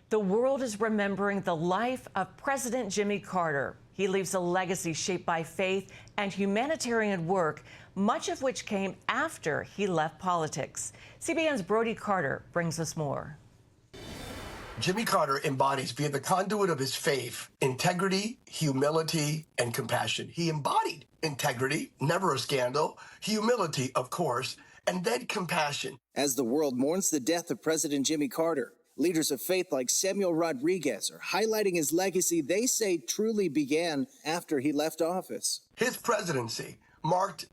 The world is remembering the life of President Jimmy Carter. He leaves a legacy shaped by faith and humanitarian work, much of which came after he left politics. CBN's Brody brings us more. Jimmy Carter embodies, via the conduit of his faith, integrity, humility, and compassion. He embodied integrity, never a scandal, humility, of course, and then compassion. As the world mourns the death of President Jimmy Carter, leaders of faith like Samuel Rodriguez are highlighting his legacy they say truly began after he left office. His presidency, marked,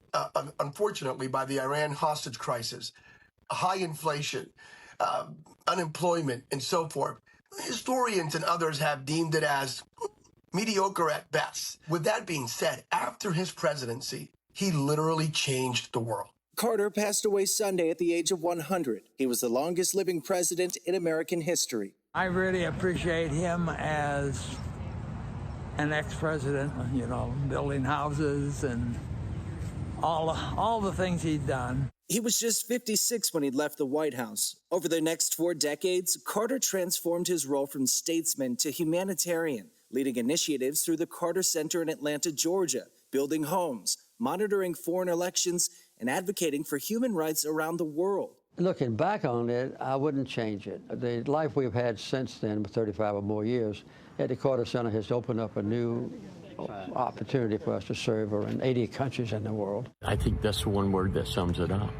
unfortunately, by the Iran hostage crisis, high inflation, unemployment, and so forth. Historians and others have deemed it as mediocre at best. With that being said, after his presidency, he literally changed the world. Carter passed away Sunday at the age of 100. He was the longest living president in American history. I really appreciate him as an ex-president, building houses and all the things he'd done. He was just 56 when he left the White House. Over the next 4 decades, Carter transformed his role from statesman to humanitarian, leading initiatives through the Carter Center in Atlanta, Georgia, building homes, monitoring foreign elections, and advocating for human rights around the world. Looking back on it, I wouldn't change it. The life we've had since then, 35 or more years, at the Carter Center has opened up a new opportunity for us to serve in 80 countries in the world. I think that's one word that sums it up,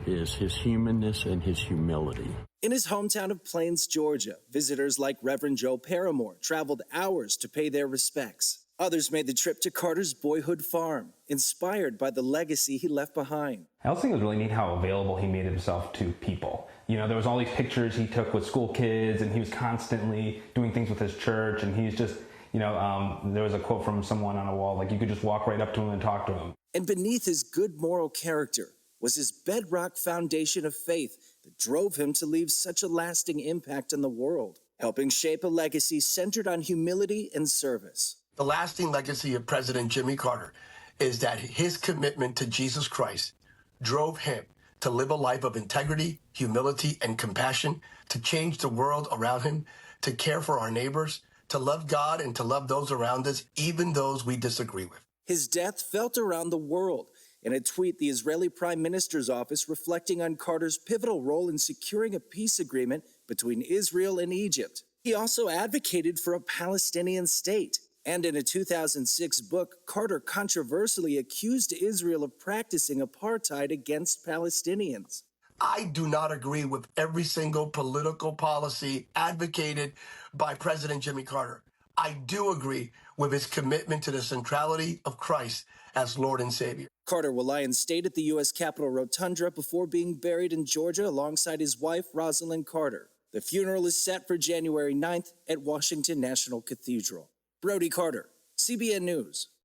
is his humanness and his humility. In his hometown of Plains, Georgia, visitors like Reverend Joe Paramore traveled hours to pay their respects. Others made the trip to Carter's boyhood farm, inspired by the legacy he left behind. I also think it was really neat how available he made himself to people. There was all these pictures he took with school kids, and he was constantly doing things with his church, and he's just, there was a quote from someone on a wall, like you could just walk right up to him and talk to him. And beneath his good moral character was his bedrock foundation of faith that drove him to leave such a lasting impact on the world, helping shape a legacy centered on humility and service. The lasting legacy of President Jimmy Carter is that his commitment to Jesus Christ drove him to live a life of integrity, humility, and compassion, to change the world around him, to care for our neighbors, to love God and to love those around us, even those we disagree with. His death felt around the world. In a tweet, the Israeli Prime Minister's office reflecting on Carter's pivotal role in securing a peace agreement between Israel and Egypt. He also advocated for a Palestinian state. And in a 2006 book, Carter controversially accused Israel of practicing apartheid against Palestinians. I do not agree with every single political policy advocated by President Jimmy Carter. I do agree with his commitment to the centrality of Christ as Lord and Savior. Carter will lie in state at the U.S. Capitol Rotunda before being buried in Georgia alongside his wife, Rosalind Carter. The funeral is set for January 9th at Washington National Cathedral. Brody, CBN News.